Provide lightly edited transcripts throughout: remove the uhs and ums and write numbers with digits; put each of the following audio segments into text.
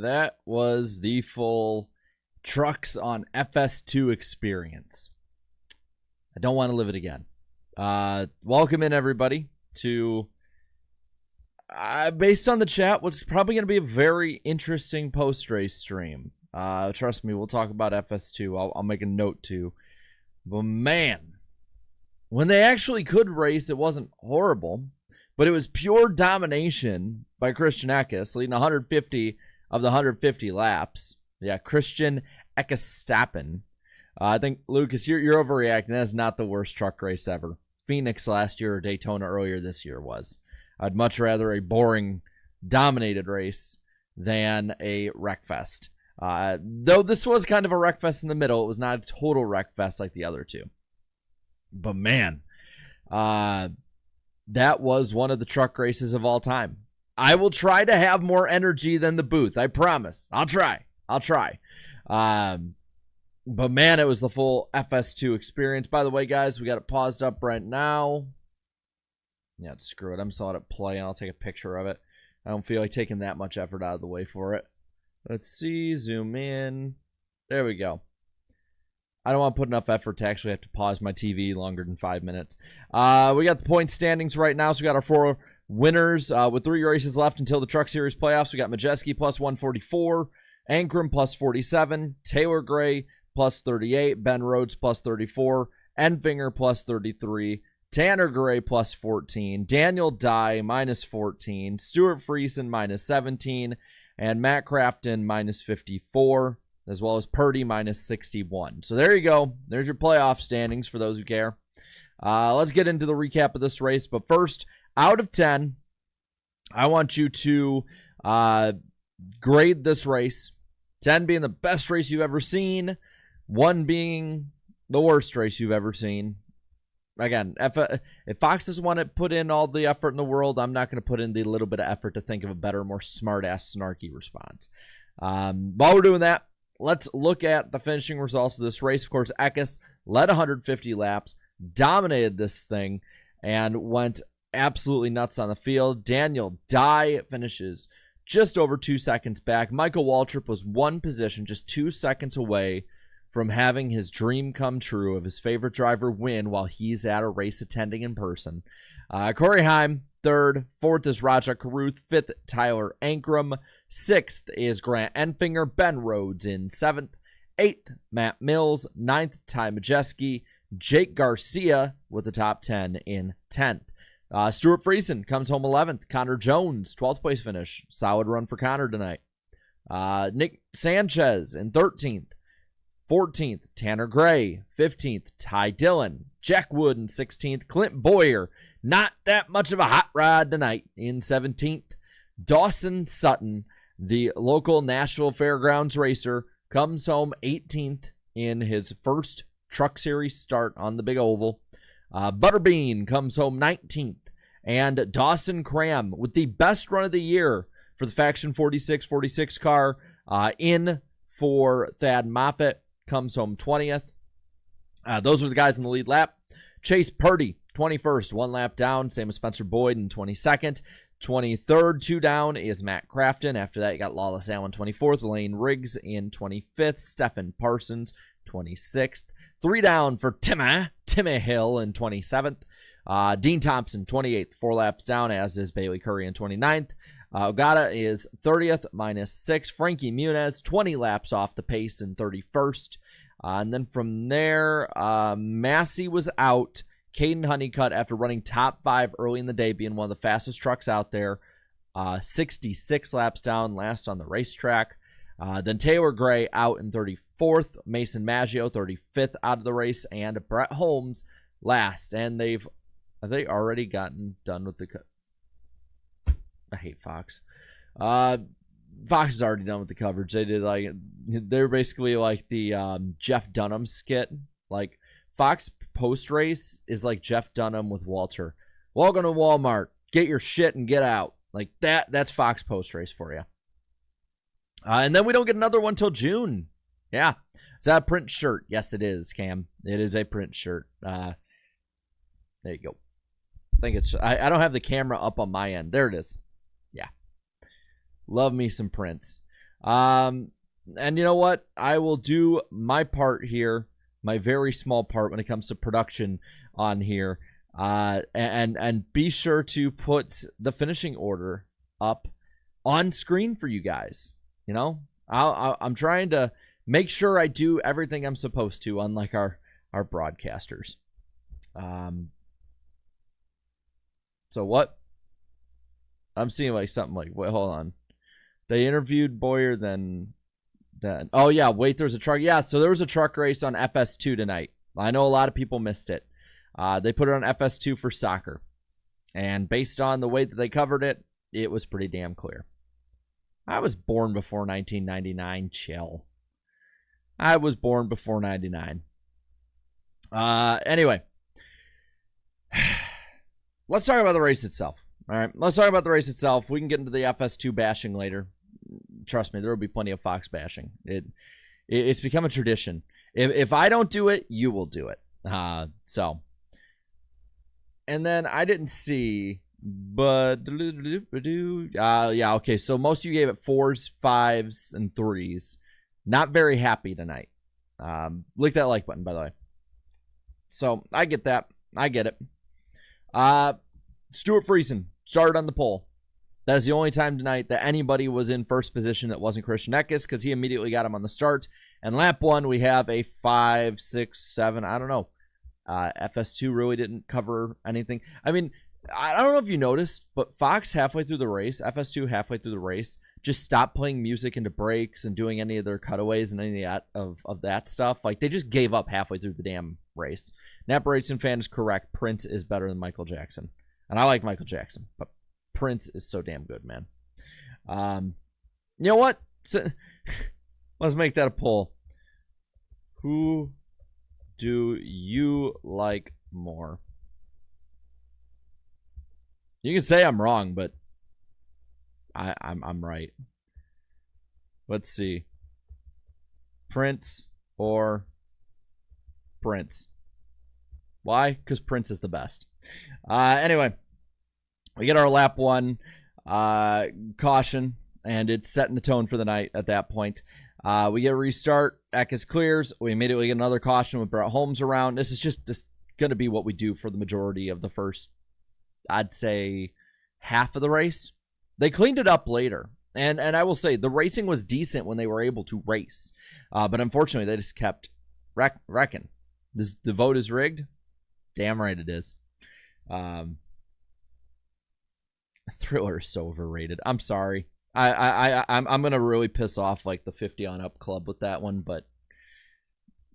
That was the full Trucks on FS2 experience. I don't want to live it again. Welcome in, everybody, to, based on the chat, what's probably going to be a very interesting post-race stream. Trust me, we'll talk about FS2. I'll make a note, too. But, man, when they actually could race, it wasn't horrible. But it was pure domination by Christian Eckes, leading 150 of the 150 laps. Yeah, Christian Eckes. I think, Lucas, you're overreacting. That's not the worst truck race ever. Phoenix last year or Daytona earlier this year was. I'd much rather a boring, dominated race than a wreckfest. Though this was kind of a wreckfest in the middle. It was not a total wreckfest like the other two. But, man, that was one of the truck races of all time. I will try to have more energy than the booth. I promise. I'll try. But, man, it was the full FS2 experience. By the way, guys, we got it paused up right now. Yeah, screw it. I'm just going to let it play, and I'll take a picture of it. I don't feel like taking that much effort out of the way for it. Let's see. Zoom in. There we go. I don't want to put enough effort to actually have to pause my TV longer than 5 minutes. We got the point standings right now. So we got our 4 winners with 3 races left until the Truck Series playoffs. We got Majeski plus 144, Ankrum plus 47, Taylor Gray plus 38, Ben Rhodes plus 34, Enfinger plus 33, Tanner Gray plus 14, Daniel Dye minus 14, Stuart Friesen minus 17, and Matt Crafton minus 54, as well as Purdy minus 61. So there you go. There's your playoff standings for those who care. Let's get into the recap of this race. But first, out of 10, I want you to grade this race. 10 being the best race you've ever seen. 1 being the worst race you've ever seen. Again, if Fox doesn't want to put in all the effort in the world, I'm not going to put in the little bit of effort to think of a better, more smart-ass, snarky response. While we're doing that, let's look at the finishing results of this race. Of course, Eckes led 150 laps, dominated this thing, and went absolutely nuts on the field. Daniel Dye finishes just over 2 seconds back. Michael Waltrip was 1 position, just 2 seconds away from having his dream come true of his favorite driver win while he's at a race attending in person. Corey Heim, 3rd. 4th is Raja Caruth. 5th, Tyler Ankrum. 6th is Grant Enfinger. Ben Rhodes in 7th. 8th, Matt Mills. 9th, Ty Majeski. Jake Garcia with the top 10 in 10th. Stuart Friesen comes home 11th. Connor Jones, 12th place finish. Solid run for Connor tonight. Nick Sanchez in 13th. 14th, Tanner Gray. 15th, Ty Dillon. Jack Wood in 16th. Clint Bowyer, not that much of a hot rod tonight, in 17th. Dawson Sutton, the local Nashville Fairgrounds racer, comes home 18th in his first Truck Series start on the big oval. Butterbean comes home 19th. And Dawson Cram with the best run of the year for the Faction 46 car in for Thad Moffitt, comes home 20th. Those are the guys in the lead lap. Chase Purdy, 21st, 1 lap down, same as Spencer Boyd in 22nd. 23rd, 2 down, is Matt Crafton. After that, you got Lawless Allen, 24th. Lane Riggs in 25th. Stephen Parsons, 26th. 3 down for Timmy Hill in 27th. Dean Thompson, 28th, 4 laps down, as is Bailey Curry in 29th. Ogata is 30th, minus 6. Frankie Muniz, 20 laps off the pace in 31st. And then from there, Massey was out. Caden Honeycutt, after running top 5 early in the day, being one of the fastest trucks out there, 66 laps down, last on the racetrack. Then Taylor Gray out in 34th. Mason Maggio, 35th out of the race. And Brett Holmes last. And have they already gotten done with the... I hate Fox. Fox is already done with the coverage. They're basically like the Jeff Dunham skit. Like, Fox post-race is like Jeff Dunham with Walter. Welcome to Walmart. Get your shit and get out. Like, that's Fox post-race for you. And then we don't get another one till June. Yeah. Is that a print shirt? Yes, it is, Cam. It is a print shirt. There you go. I think it's... I don't have the camera up on my end. There it is. Yeah. Love me some prints. And you know what? I will do my part here, my very small part when it comes to production on here. And be sure to put the finishing order up on screen for you guys. You know, I'm trying to make sure I do everything I'm supposed to, unlike our broadcasters. So what? I'm seeing like something like, wait, hold on. They interviewed Bowyer, then oh yeah, wait, there's a truck. Yeah, so there was a truck race on FS2 tonight. I know a lot of people missed it. They put it on FS2 for soccer. And based on the way that they covered it, it was pretty damn clear. I was born before 1999. Chill. I was born before 99. Anyway. Let's talk about the race itself. All right, let's talk about the race itself. We can get into the FS2 bashing later. Trust me, there will be plenty of Fox bashing. It's become a tradition. If I don't do it, you will do it. So. And then I didn't see, but yeah, okay. So most of you gave it 4s, 5s, and 3s. Not very happy tonight. Click that like button, by the way. So I get that. I get it. Stuart Friesen started on the pole. That's the only time tonight that anybody was in first position that wasn't Christian Eckes, because he immediately got him on the start. And lap 1, we have a 5, 6, 7, I don't know. FS2 really didn't cover anything. I mean, I don't know if you noticed, but Fox halfway through the race, FS2 halfway through the race, just stopped playing music into breaks and doing any of their cutaways and any of that stuff. Like, they just gave up halfway through the damn race. Nap Racing fan is correct. Prince is better than Michael Jackson. And I like Michael Jackson, but Prince is so damn good, man. You know what? Let's make that a poll. Who do you like more? You can say I'm wrong, but I'm right. Let's see. Prince or Prince? Why? Because Prince is the best. Anyway, we get our lap 1 caution, and it's setting the tone for the night at that point. We get a restart. Eckes clears. We immediately get another caution with Brett Holmes around. This is going to be what we do for the majority of the first, I'd say, half of the race. They cleaned it up later. And I will say, the racing was decent when they were able to race. But unfortunately, they just kept wrecking. The vote is rigged? Damn right it is. Thriller is so overrated. I'm sorry. I'm gonna really piss off like the 50 on up club with that one, but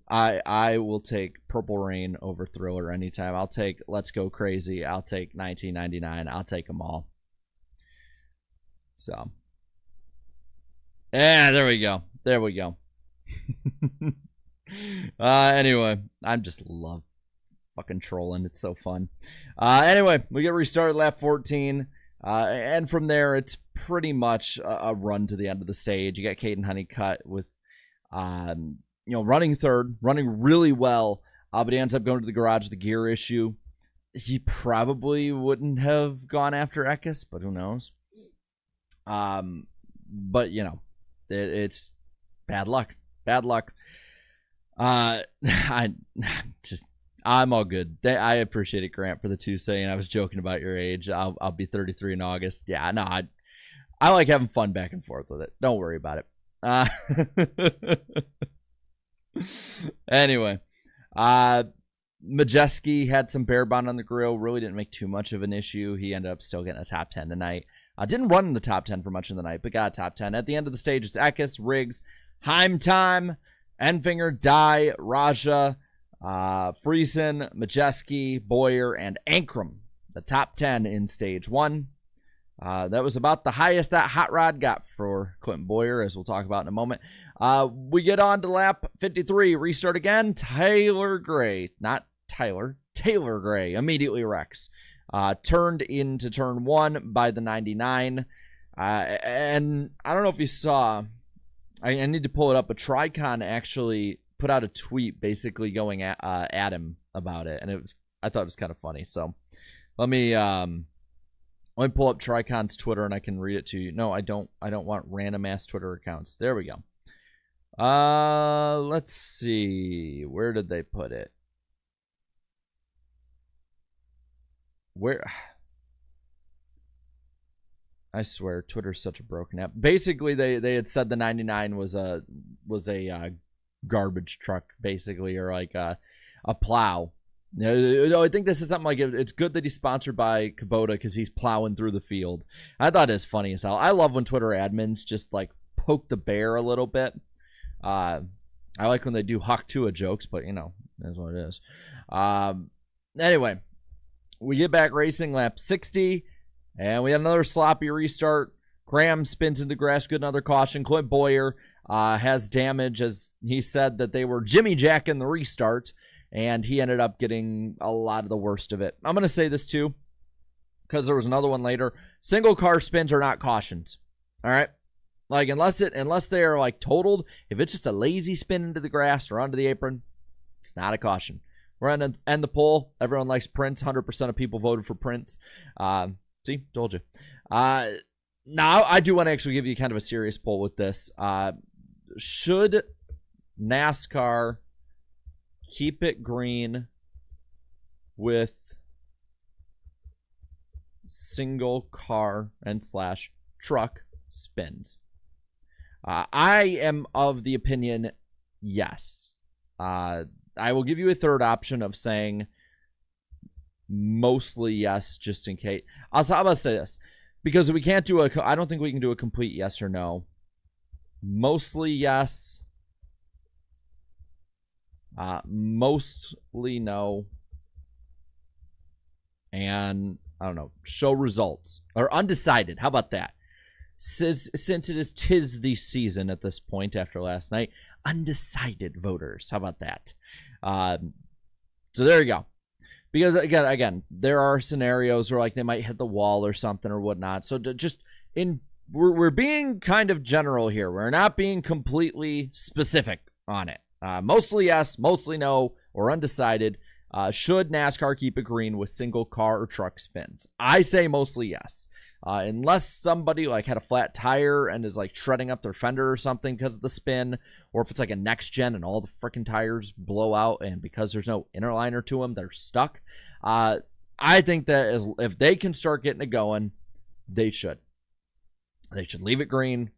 I will take Purple Rain over Thriller anytime. I'll take Let's Go Crazy. I'll take 1999. I'll take them all. So, yeah, there we go. There we go. Anyway, I just love fucking trolling. It's so fun. Anyway, we get restarted lap 14. And from there, it's pretty much a run to the end of the stage. You got Caden Honeycutt with, running third, running really well, but he ends up going to the garage with a gear issue. He probably wouldn't have gone after Eckes, but who knows? But, it's bad luck. Bad luck. I'm all good. I appreciate it, Grant, for the 2 saying I was joking about your age. I'll be 33 in August. Yeah, no, I like having fun back and forth with it. Don't worry about it. Anyway, Majeski had some bare bond on the grill. Really didn't make too much of an issue. He ended up still getting a top 10 tonight. Didn't run in the top 10 for much of the night, but got a top 10. At the end of the stage, it's Eckes, Riggs, Heimtime, Enfinger, Dye, Raja, Friesen, Majeski, Bowyer, and Ankrum. The top 10 in stage 1. That was about the highest that hot rod got for Clint Bowyer, as we'll talk about in a moment. We get on to lap 53. Restart again. Taylor Gray. Not Tyler. Taylor Gray immediately wrecks. Turned into turn 1 by the 99. And I don't know if you saw. I need to pull it up, but Tricon actually put out a tweet basically going at him about it. And I thought it was kind of funny. So let me Let me pull up Tricon's Twitter and I can read it to you. No, I don't want random ass Twitter accounts. There we go. Let's see. Where did they put it? Where? I swear, Twitter's such a broken app. Basically, they had said the 99 was a garbage truck, basically, or like a plow. I think this is something like it's good that he's sponsored by Kubota because he's plowing through the field. I thought it was funny as hell. I love when Twitter admins just like poke the bear a little bit. I like when they do Hawk Tua jokes, but you know, that's what it is. Anyway, we get back racing lap 60, and we had another sloppy restart. Graham spins into the grass, good another caution. Clint Bowyer has damage, as he said that they were Jimmy jacking the restart. And he ended up getting a lot of the worst of it. I'm going to say this too, because there was another one later. Single car spins are not cautions. All right? Like, unless they are, like, totaled, if it's just a lazy spin into the grass or onto the apron, it's not a caution. We're going to end the poll. Everyone likes Prince. 100% of people voted for Prince. See? Told you. Now, I do want to actually give you kind of a serious poll with this. Should NASCAR keep it green with single car and / truck spins? I am of the opinion, yes. I will give you a third option of saying mostly yes, just in case. I'm about to say this because we can't do I don't think we can do a complete yes or no. Mostly yes. Mostly no. And I don't know, show results or undecided. How about that? Since it is tis the season at this point after last night, undecided voters. How about that? So there you go. Because again, there are scenarios where like they might hit the wall or something or whatnot. So we're being kind of general here. We're not being completely specific on it. Mostly yes, mostly no, or undecided. Should NASCAR keep it green with single car or truck spins? I say mostly yes. Unless somebody like had a flat tire and is like shredding up their fender or something because of the spin, or if it's like a next gen and all the freaking tires blow out and because there's no inner liner to them, they're stuck. I think that if they can start getting it going, they should. They should leave it green,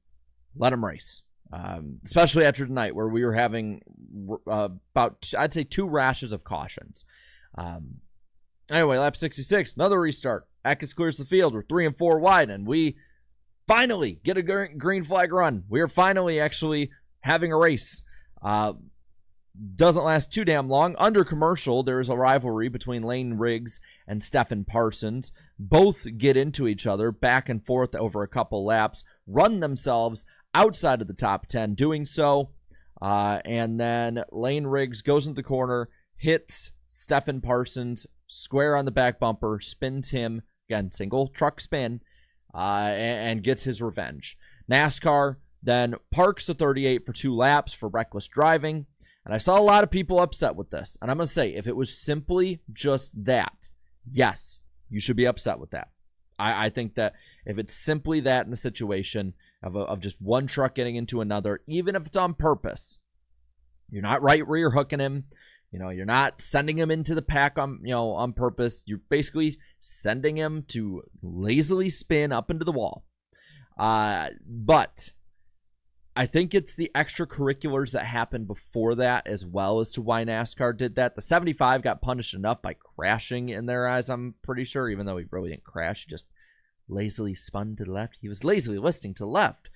let them race. Especially after tonight where we were having about, I'd say, 2 rashes of cautions. Anyway, lap 66, another restart. Eckes clears the field. We're 3 and 4 wide, and we finally get a green flag run. We are finally actually having a race. Doesn't last too damn long. Under commercial, there is a rivalry between Lane Riggs and Stephen Parsons. Both get into each other back and forth over a couple laps, run themselves outside of the top 10 doing so. And then Lane Riggs goes into the corner, hits Stephen Parsons square on the back bumper, spins him, again, single truck spin, and gets his revenge. NASCAR then parks the 38 for 2 laps for reckless driving. And I saw a lot of people upset with this. And I'm going to say, if it was simply just that, yes, you should be upset with that. I think that if it's simply that in the situation of just one truck getting into another, even if it's on purpose, you're not right rear hooking him. You know, you're not sending him into the pack on purpose. You're basically sending him to lazily spin up into the wall. But I think it's the extracurriculars that happened before that as well as to why NASCAR did that. The 75 got punished enough by crashing in their eyes, I'm pretty sure, even though he really didn't crash. He just lazily spun to the left. He was lazily listing to the left.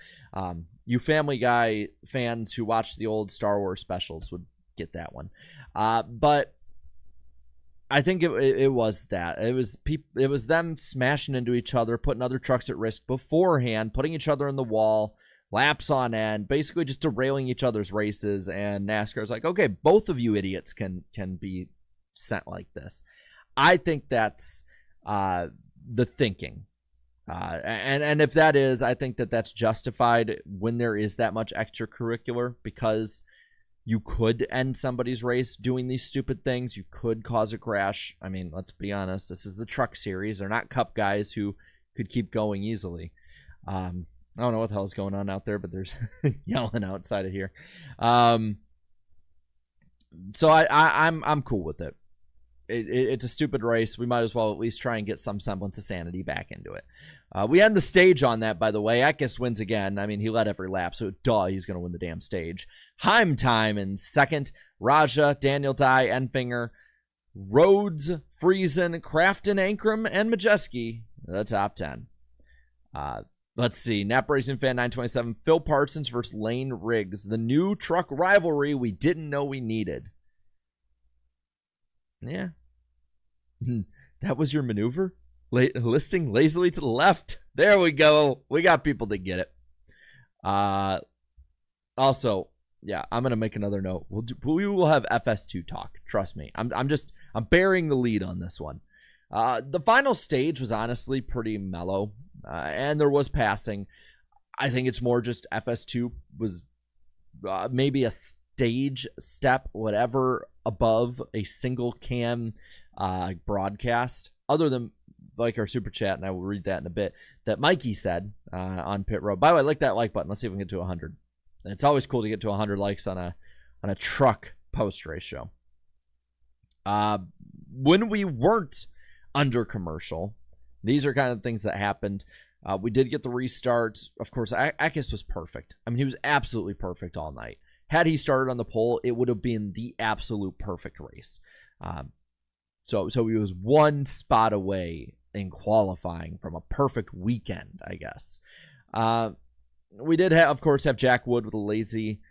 You Family Guy fans who watch the old Star Wars specials would get that one. But I think it was that. It was them smashing into each other, putting other trucks at risk beforehand, putting each other in the wall, laps on end, basically just derailing each other's races. And NASCAR's like, okay, both of you idiots can be sent like this. I think that's the thinking. And if that is, I think that's justified when there is that much extracurricular, because you could end somebody's race doing these stupid things. You could cause a crash. I mean, let's be honest. This is the Truck Series. They're not Cup guys who could keep going easily. I don't know what the hell is going on out there, but there's yelling outside of here. So I'm cool with it. It's a stupid race. We might as well at least try and get some semblance of sanity back into it. We end the stage on that, by the way. Eckes wins again. I mean, he led every lap, so duh, he's going to win the damn stage. Heim time in second. Raja, Daniel Dye, Enfinger, Rhodes, Friesen, Crafton, Ankrum, and Majeski, the top 10. Let's see. Nap Racing Fan 927. Phil Parsons versus Lane Riggs. The new truck rivalry we didn't know we needed. Yeah. That was your maneuver? Listing lazily to the left. There we go. We got people that get it. Also, yeah, I'm going to make another note. We will have FS2 talk. Trust me. I'm bearing the lead on this one. The final stage was honestly pretty mellow. And there was passing. I think it's more just FS2 was maybe a stage step, whatever, above a single cam broadcast. Other than like our super chat, and I will read that in a bit, that Mikey said on Pit Road. By the way, click that like button. Let's see if we can get to 100. And it's always cool to get to 100 likes on a truck post race show. When we weren't under commercial, these are kind of things that happened. We did get the restart. Of course, Eckes was perfect. I mean, he was absolutely perfect all night. Had he started on the pole, it would have been the absolute perfect race. So he was one spot away in qualifying from a perfect weekend, I guess. We did, of course, have Jack Wood with a lazy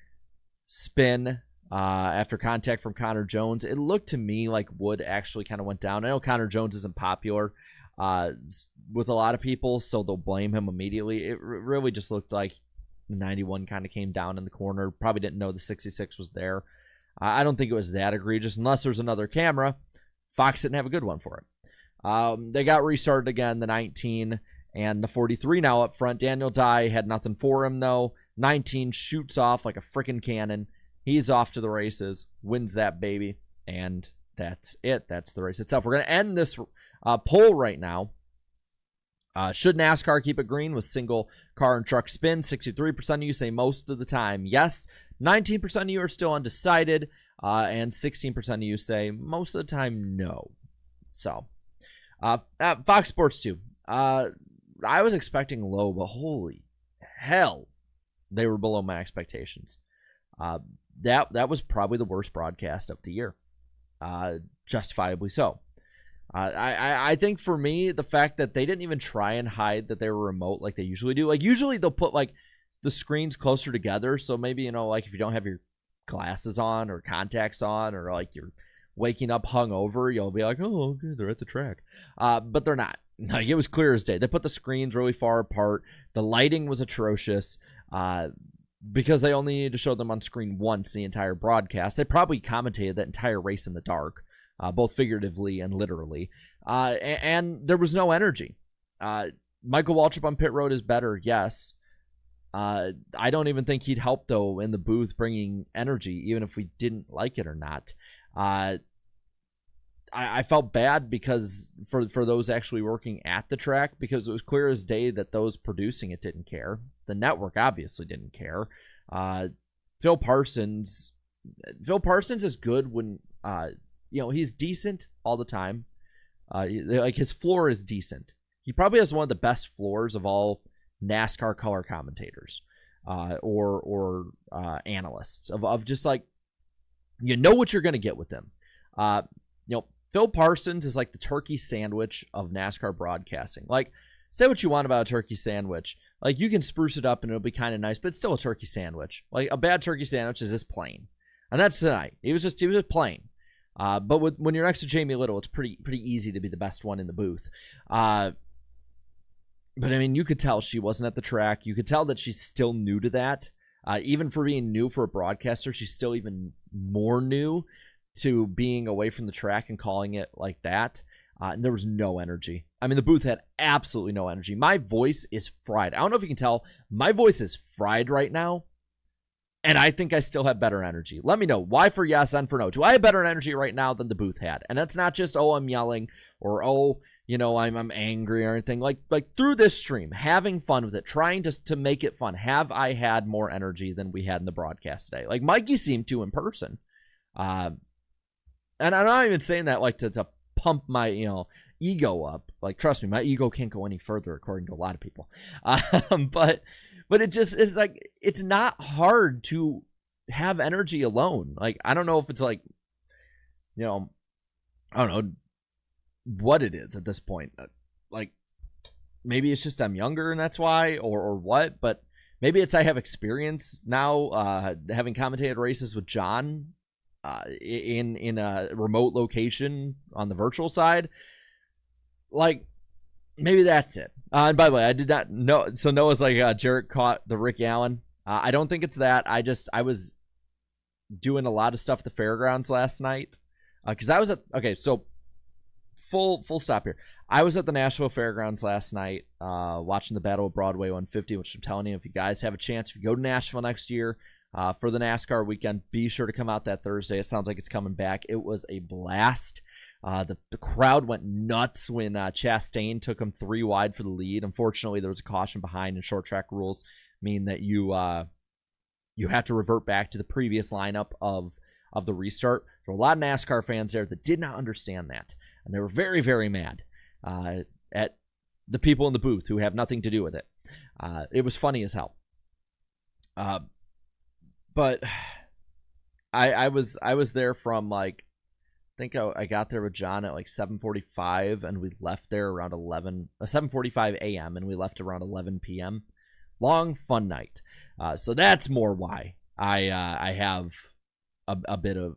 spin after contact from Connor Jones. It looked to me like Wood actually kind of went down. I know Connor Jones isn't popular with a lot of people, so they'll blame him immediately. It really just looked like the 91 kind of came down in the corner. Probably didn't know the 66 was there. I don't think it was that egregious unless there's another camera. Fox didn't have a good one for it. They got restarted again, the 19 and the 43 now up front. Daniel Dye had nothing for him, though. 19 shoots off like a freaking cannon. He's off to the races, wins that baby, and that's it. That's the race itself. We're going to end this poll right now. Should NASCAR keep it green with single car and truck spin? 63% of you say most of the time yes. 19% of you are still undecided. And 16% of you say most of the time no. So, Fox Sports 2. I was expecting low, but holy hell, they were below my expectations. That was probably the worst broadcast of the year. Justifiably so. I think for me, the fact that they didn't even try and hide that they were remote like they usually do. Like usually they'll put like the screens closer together. So maybe, like if you don't have your glasses on or contacts on, or like you're waking up hungover, you'll be like, oh, okay, they're at the track. But they're not. Like, it was clear as day. They put the screens really far apart. The lighting was atrocious because they only needed to show them on screen once the entire broadcast. They probably commentated that entire race in the dark, both figuratively and literally. And there was no energy. Michael Waltrip on pit road is better, yes. I don't even think he'd help, though, in the booth bringing energy, even if we didn't like it or not. I felt bad because for those actually working at the track, because it was clear as day that those producing it didn't care. The network obviously didn't care. Phil Parsons is good when he's decent all the time. Like his floor is decent. He probably has one of the best floors of all NASCAR color commentators or analysts of just like, what you're going to get with them. Phil Parsons is like the turkey sandwich of NASCAR broadcasting. Like, say what you want about a turkey sandwich. Like, you can spruce it up and it'll be kind of nice, but it's still a turkey sandwich. Like, a bad turkey sandwich is just plain. And that's tonight. He was just plain. But when you're next to Jamie Little, it's pretty easy to be the best one in the booth. But I mean, you could tell she wasn't at the track. You could tell that she's still new to that. Even for being new for a broadcaster, she's still even more new to being away from the track and calling it like that. And there was no energy. I mean, the booth had absolutely no energy. My voice is fried. I don't know if you can tell. My voice is fried right now. And I think I still have better energy. Let me know. Y for yes, N for no. Do I have better energy right now than the booth had? And that's not just, I'm yelling, or, I'm angry or anything. Like through this stream, having fun with it, trying to make it fun. Have I had more energy than we had in the broadcast today? Like Mikey seemed to in person. And I'm not even saying that like to pump my, ego up. Like, trust me, my ego can't go any further according to a lot of people. But it just is like, it's not hard to have energy alone. Like, I don't know if it's like, I don't know what it is at this point. Like, maybe it's just I'm younger and that's why, or what, but maybe it's I have experience now, having commentated races with John in a remote location on the virtual side. Like, maybe that's it. And by the way, I did not know. So Noah's like, Jarrett caught the Rick Allen. I don't think it's that. I was doing a lot of stuff at the fairgrounds last night. Because I was so full stop here. I was at the Nashville Fairgrounds last night watching the Battle of Broadway 150, which I'm telling you, if you guys have a chance, if you go to Nashville next year for the NASCAR weekend, be sure to come out that Thursday. It sounds like it's coming back. It was a blast. The crowd went nuts when Chastain took him 3 wide for the lead. Unfortunately, there was a caution behind, and short track rules mean that you have to revert back to the previous lineup of the restart. There were a lot of NASCAR fans there that did not understand that, and they were very, very mad at the people in the booth who have nothing to do with it. It was funny as hell. But I was there from like, I think I got there with John at like 7:45, and we left there around 7:45 a.m. and we left around 11 p.m. Long, fun night. So that's more why I have a bit of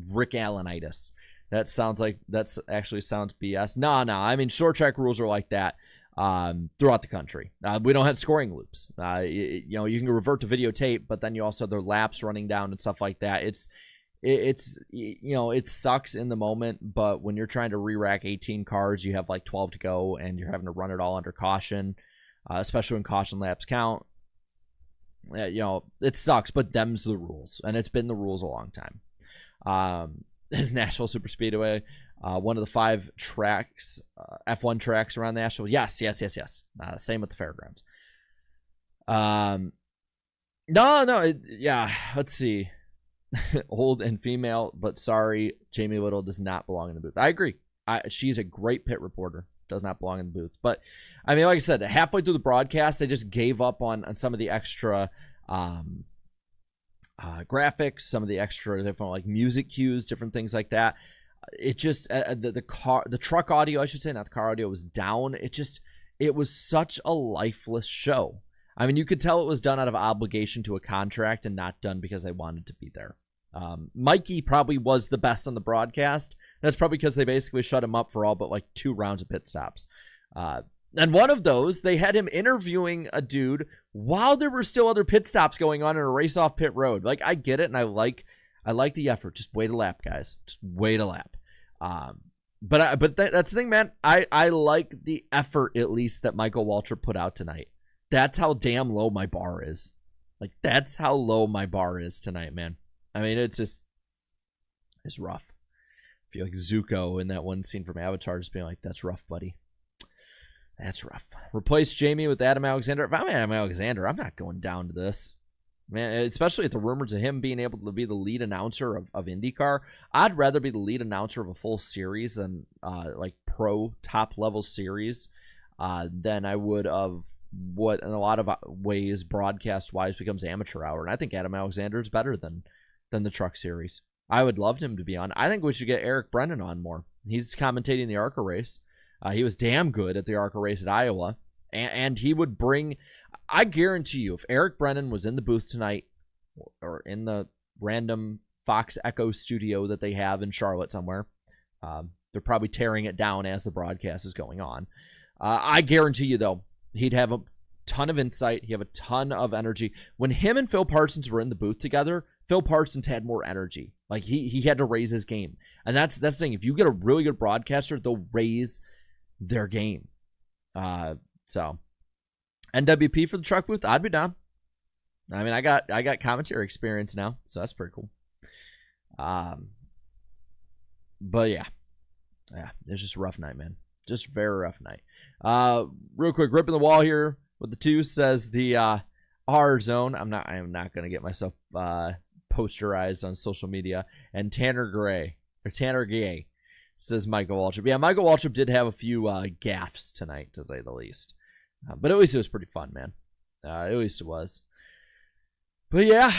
Rick Allenitis. That sounds BS. No. I mean, short track rules are like that throughout the country. We don't have scoring loops. You can revert to videotape, but then you also have their laps running down and stuff like that. It sucks in the moment, but when you're trying to re-rack 18 cars, you have like 12 to go, and you're having to run it all under caution, especially when caution laps count. It sucks, but them's the rules, and it's been the rules a long time. Is Nashville Superspeedway one of the 5 tracks, F1 tracks around Nashville? Yes. Same with the fairgrounds. Let's see. Old and female, but sorry, Jamie Little does not belong in the booth. I agree. She's a great pit reporter. Does not belong in the booth. But, I mean, like I said, halfway through the broadcast, they just gave up on some of the extra graphics, some of the extra different like music cues, different things like that. It just the truck audio, I should say, not the car audio, was down. It was such a lifeless show. I mean, you could tell it was done out of obligation to a contract and not done because they wanted to be there. Mikey probably was the best on the broadcast. That's probably because they basically shut him up for all but like 2 rounds of pit stops. And one of those, they had him interviewing a dude while there were still other pit stops going on in a race off pit road. Like, I get it, and I like the effort. Just wait a lap, guys. Just wait a lap. But that's the thing, man. I like the effort, at least, that Michael Waltrip put out tonight. That's how damn low my bar is. Like, that's how low my bar is tonight, man. I mean, it's rough. I feel like Zuko in that one scene from Avatar just being like, that's rough, buddy. That's rough. Replace Jamie with Adam Alexander. If I'm Adam Alexander, I'm not going down to this. Man, especially at the rumors of him being able to be the lead announcer of IndyCar. I'd rather be the lead announcer of a full series than like pro top level series than I would of what in a lot of ways broadcast wise becomes amateur hour. And I think Adam Alexander is better than the Truck Series. I would love him to be on. I think we should get Eric Brennan on more. He's commentating the ARCA race. He was damn good at the ARCA race at Iowa. And he would bring, I guarantee you, if Eric Brennan was in the booth tonight or in the random Fox Echo studio that they have in Charlotte somewhere, they're probably tearing it down as the broadcast is going on. I guarantee you, though, he'd have a ton of insight. He'd have a ton of energy. When him and Phil Parsons were in the booth together, Phil Parsons had more energy. Like, he had to raise his game. And that's the thing. If you get a really good broadcaster, they'll raise their game. So NWP for the truck booth, I'd be down. I mean, I got commentary experience now, so that's pretty cool. But yeah, Yeah, it was just a rough night, man. Just a very rough night. Real quick, ripping the wall here with the 2 says the R zone. I am not gonna get myself posterized on social media. And Tanner Gay says Michael Waltrip. Yeah, Michael Waltrip did have a few gaffes tonight, to say the least. But at least it was pretty fun, man. At least it was. But yeah,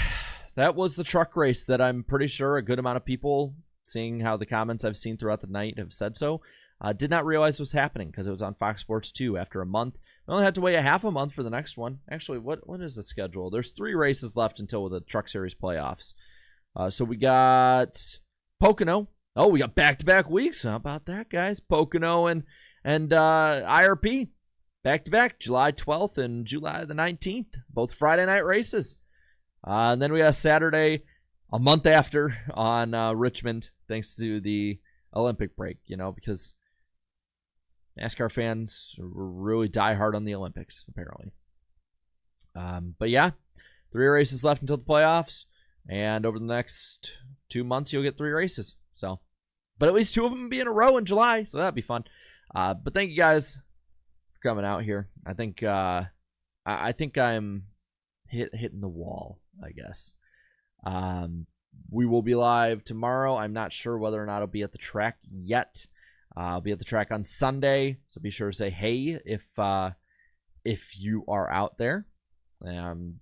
that was the truck race that I'm pretty sure a good amount of people, seeing how the comments I've seen throughout the night have said so, did not realize was happening because it was on Fox Sports 2 after a month. We only had to wait a half a month for the next one. Actually, what is the schedule? There's 3 races left until the Truck Series playoffs. So we got Pocono. Oh, we got back-to-back weeks. How about that, guys? Pocono and IRP. Back-to-back, July 12th and July the 19th. Both Friday night races. And then we got Saturday, a month after, on Richmond, thanks to the Olympic break, because NASCAR fans really die hard on the Olympics, apparently. But yeah, 3 races left until the playoffs. And over the next 2 months, you'll get 3 races. So, but at least 2 of them will be in a row in July, so that'd be fun. But thank you guys for coming out here. I think I'm hitting the wall, I guess. We will be live tomorrow. I'm not sure whether or not I'll be at the track yet. I'll be at the track on Sunday, so be sure to say hey if you are out there. And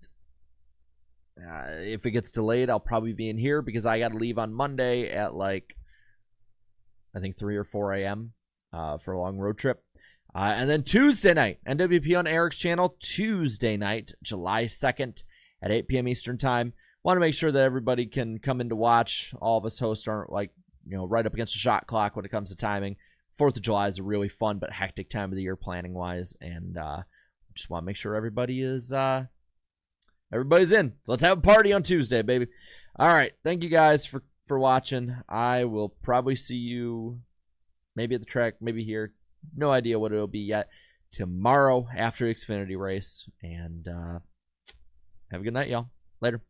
if it gets delayed, I'll probably be in here because I got to leave on Monday at I think 3 or 4 a.m. For a long road trip. And then Tuesday night, NWP on Eric's channel, Tuesday night, July 2nd at 8 p.m. Eastern Time. Want to make sure that everybody can come in to watch. All of us hosts aren't right up against the shot clock when it comes to timing. 4th of July is a really fun but hectic time of the year planning-wise, and just want to make sure everybody is everybody's in. So let's have a party on Tuesday, baby. All right, thank you guys for watching. I will probably see you maybe at the track, maybe here. No idea what it'll be yet. Tomorrow after Xfinity race, and have a good night, y'all. Later.